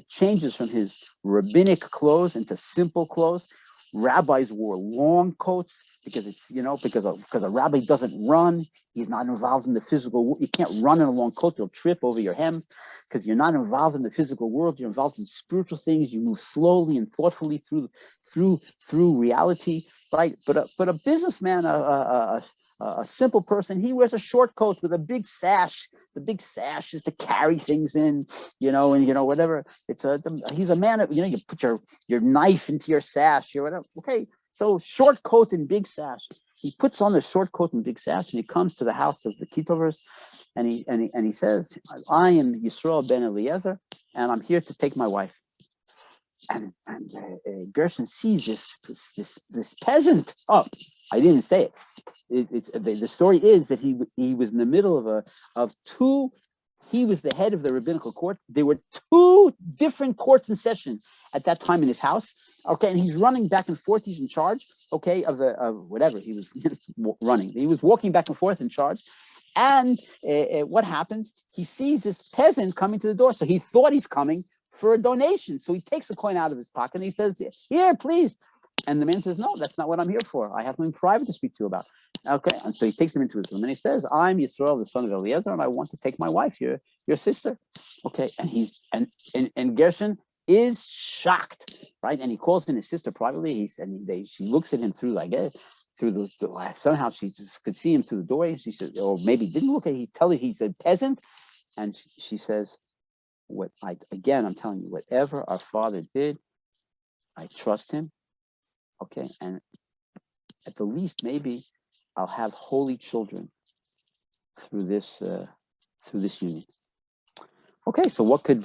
changes from his rabbinic clothes into simple clothes. Rabbis wore long coats because because a rabbi doesn't run. He's not involved in the physical world. You can't run in a long coat. You'll trip over your hem because you're not involved in the physical world. You're involved in spiritual things. You move slowly and thoughtfully through reality, right? But a businessman, a simple person, he wears a short coat with a big sash. The big sash is to carry things in, and whatever. He's a man of, you put your knife into your sash or whatever. Okay, so short coat and big sash. He puts on the short coat and big sash, and he comes to the house of the Ketovers, and he says, I am Yisrael ben Eliezer, and I'm here to take my wife. And Gershon sees this peasant. Oh, I didn't say it. The story is that he was in the middle of two. He was the head of the rabbinical court. There were 2 different courts in session at that time in his house. Okay, and he's running back and forth. He's in charge. Okay, of whatever he was running. He was walking back and forth in charge, And what happens? He sees this peasant coming to the door. So he thought he's coming for a donation. So he takes the coin out of his pocket and he says, here, please. And the man says, no, that's not what I'm here for. I have something private to speak to you about. Okay. And so he takes him into his room and he says, I'm Yisrael, the son of Eliezer, and I want to take my wife, your sister. Okay. And he's and Gershon is shocked, right? And he calls in his sister privately. She looks at him through through the somehow she just could see him through the door. She said, or maybe didn't look at. He's a peasant, and she says, I'm telling you, whatever our father did, I trust him. Okay, and at the least, maybe I'll have holy children through this union. Okay, so what could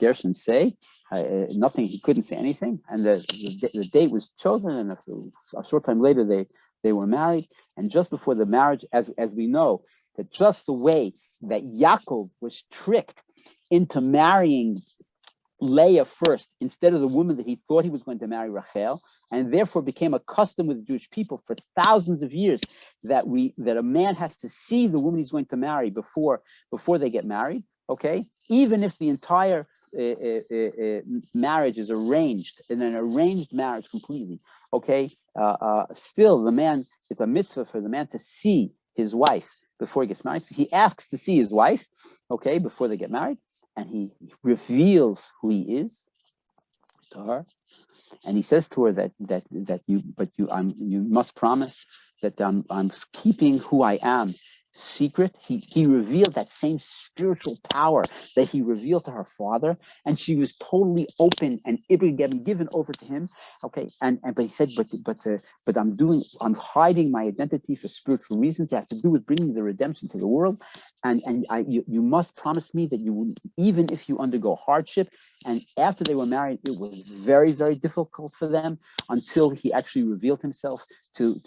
Gershon say? Nothing. He couldn't say anything. And the date was chosen, and a short time later they were married. And just before the marriage, as we know, that just the way that Yaakov was tricked into marrying Leah first instead of the woman that he thought he was going to marry, Rachel, and therefore became a custom with the Jewish people for thousands of years that a man has to see the woman he's going to marry before they get married. Okay, even if the entire marriage is arranged in an arranged marriage completely. Okay, still it's a mitzvah for the man to see his wife before he gets married. So he asks to see his wife, okay, before they get married. And he reveals who he is to her, and he says to her that you must promise that I'm keeping who I am secret. He revealed that same spiritual power that he revealed to her father, and she was totally open and given over to him. Okay, but he said, but I'm hiding my identity for spiritual reasons. It has to do with bringing the redemption to the world, and you must promise me that you will, even if you undergo hardship. And after they were married, it was very, very difficult for them until he actually revealed himself to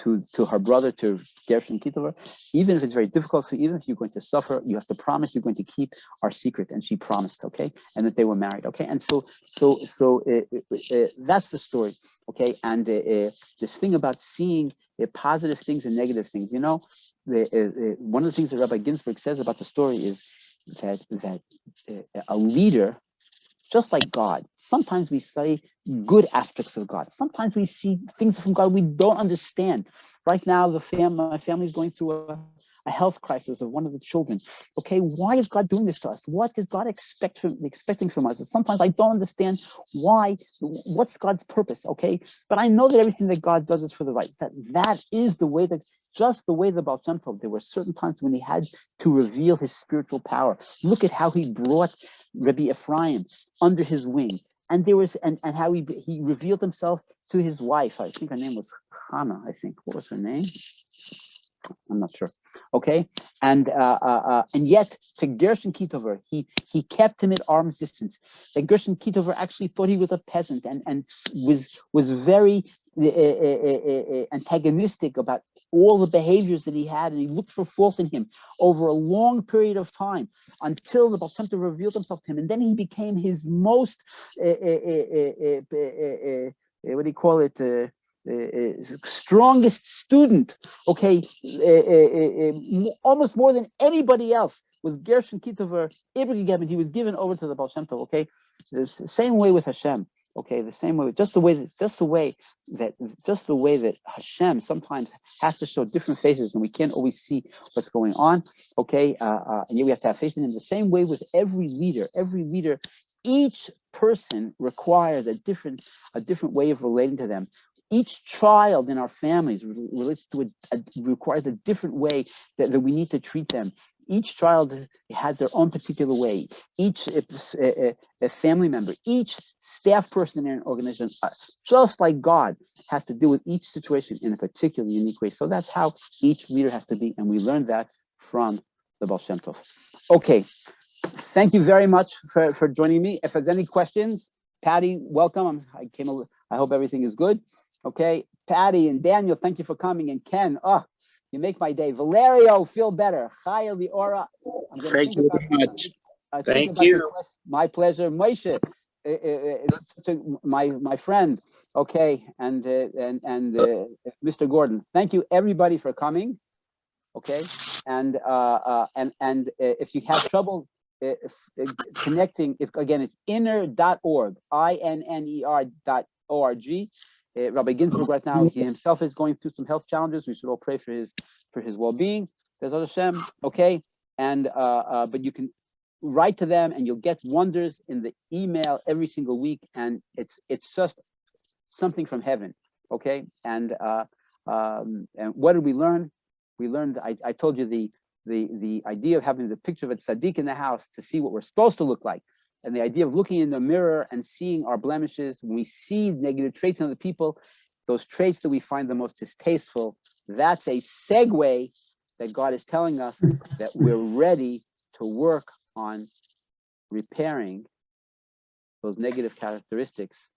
her brother, to Gershon Kitover. Even if it's very difficult, so even if you're going to suffer, you have to promise you're going to keep our secret. And she promised, okay, and that they were married, okay. And so that's the story, okay. And this thing about seeing positive things and negative things, one of the things that Rabbi Ginsburg says about the story is that a leader, just like God, sometimes we study good aspects of God. Sometimes we see things from God we don't understand. Right now, my family is going through a health crisis of one of the children. Okay, why is God doing this to us? What is God expecting from us? And sometimes I don't understand why. What's God's purpose? Okay, but I know that everything that God does is for the right. That is the way that. Just the way the Ba'al Shem Tov, there were certain times when he had to reveal his spiritual power. Look at how he brought Rabbi Ephraim under his wing, and there was and how he revealed himself to his wife. I think her name was Hannah. I think, what was her name? I'm not sure. Okay, and yet to Gershon Kitover, he kept him at arm's distance. And Gershon Kitover actually thought he was a peasant and was very antagonistic about all the behaviors that he had, and he looked for fault in him over a long period of time until the Ba'al Shem Tov revealed himself to him, and then he became his most what do you call it? Strongest student. Okay, almost more than anybody else was Gershon Kitover. He was given over to the Ba'al Shem Tov. Okay, the same way with Hashem. Okay, the same way, just the way that Hashem sometimes has to show different faces, and we can't always see what's going on. Okay, and yet we have to have faith in him. The same way with every leader, each person requires a different way of relating to them. Each child in our families requires a different way that we need to treat them. Each child has their own particular way. Each a family member, each staff person in an organization, just like God, has to deal with each situation in a particularly unique way. So that's how each leader has to be, and we learned that from the Ba'al Shem Tov. Okay, thank you very much for joining me. If there's any questions, Patty, welcome. I hope everything is good. Okay, Patty and Daniel, thank you for coming, and Ken, you make my day. Valerio, feel better. Chaya Liora. Thank you very much. Thank you. My pleasure. Moshe, my friend. Okay, and Mr. Gordon. Thank you everybody for coming. okay? And if you have trouble connecting, again, it's inner.org, INNER.org. Rabbi Ginsburg right now, he himself is going through some health challenges. We should all pray for his well-being. B'ezras Hashem, okay? And but you can write to them, and you'll get wonders in the email every single week, and it's just something from heaven, okay? And what did we learn? We learned. I told you the idea of having the picture of a tzaddik in the house to see what we're supposed to look like, and the idea of looking in the mirror and seeing our blemishes. When we see negative traits in other people, those traits that we find the most distasteful, that's a segue that God is telling us that we're ready to work on repairing those negative characteristics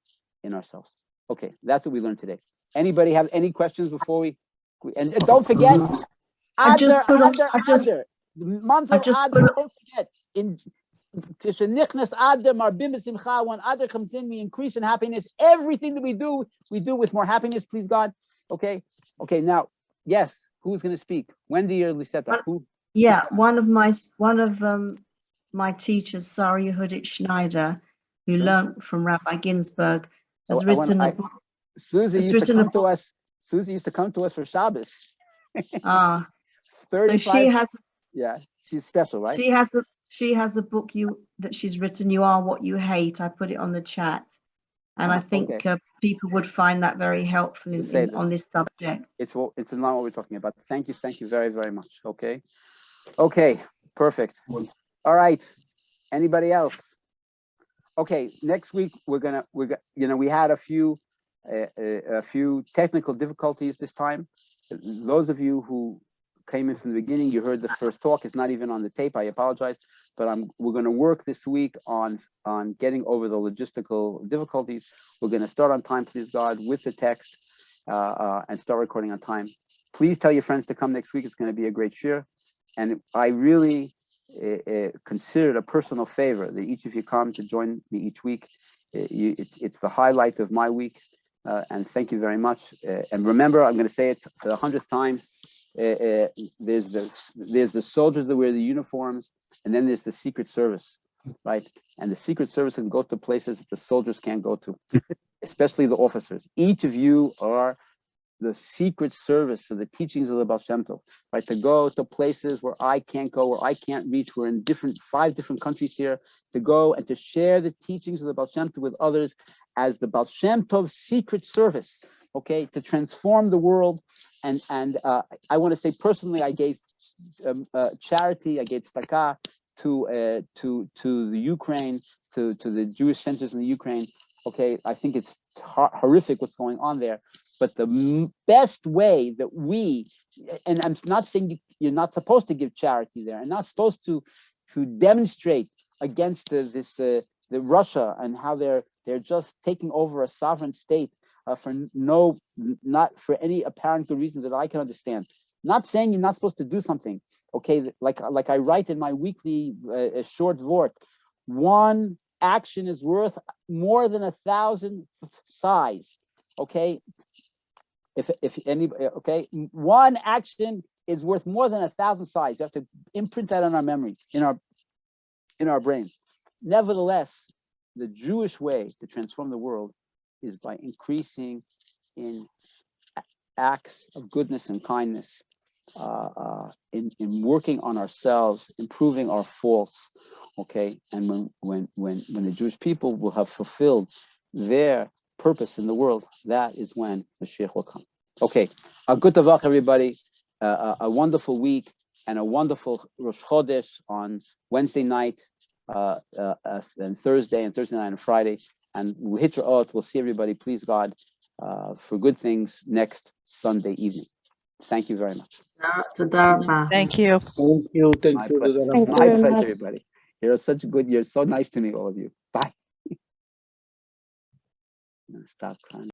in ourselves. Okay, that's what we learned today. Anybody have any questions before we and don't forget, the month of Adar, don't forget, in when Adar comes in, we increase in happiness. Everything that we do with more happiness, please God. Okay, now, yes, who's going to speak? Wendy or Lisetta? Who? Yeah, one of my teachers, Sarah Yehudit Schneider, who learned from Rabbi Ginsburg, has written a book. Susie used to come to us. Susie used to come to us for Shabbos. So she has. Yeah, she's special, right? She has a book that she's written. You Are What You Hate. I put it on the chat, and I think people would find that very helpful on this subject. It's in line what we're talking about. Thank you very, very much. Okay, perfect. All right. Anybody else? Okay, next week we had a few technical difficulties this time. Those of you who came in from the beginning, you heard the first talk. It's not even on the tape. I apologize, but we're going to work this week on getting over the logistical difficulties. We're going to start on time, please God, with the text, and start recording on time. Please tell your friends to come next week. It's going to be a great shir, and I really consider it a personal favor that each of you come to join me each week. It's the highlight of my week, and thank you very much. And remember, I'm going to say it for the 100th time. There's the soldiers that wear the uniforms, and then there's the Secret Service, right? And the Secret Service can go to places that the soldiers can't go to, especially the officers. Each of you are the Secret Service of the teachings of the Ba'al Shem Tov, right? To go to places where I can't go, where I can't reach. We're in 5 different countries here, to go and to share the teachings of the Ba'al Shem Tov with others as the Ba'al Shem Tov Secret Service, okay, to transform the world. And I want to say personally, I gave charity, I gave tzedakah to the Ukraine, to the Jewish centers in the Ukraine. Okay, I think it's horrific what's going on there. But the best way that and I'm not saying you're not supposed to give charity there, and not supposed to demonstrate against the Russia and how they're just taking over a sovereign state not for any apparent good reason that I can understand. Not saying you're not supposed to do something. Okay, like I write in my weekly short vort, one action is worth more than 1,000 sighs. Okay. If anybody, okay, one action is worth more than 1,000 sighs. You have to imprint that on our memory, in our brains. Nevertheless, the Jewish way to transform the world is by increasing in acts of goodness and kindness, in working on ourselves, improving our faults. Okay, and when the Jewish people will have fulfilled their purpose in the world, that is when the Mashiach will come. Okay, a good tavach, everybody. A wonderful week and a wonderful Rosh Chodesh on Wednesday night, and Thursday night and Friday. And we'll hit your oath. We'll see everybody, please God, for good things next Sunday evening. Thank you very much. Thank you. Thank you. My pleasure, everybody. You're so nice to me, all of you. Bye. Stop crying.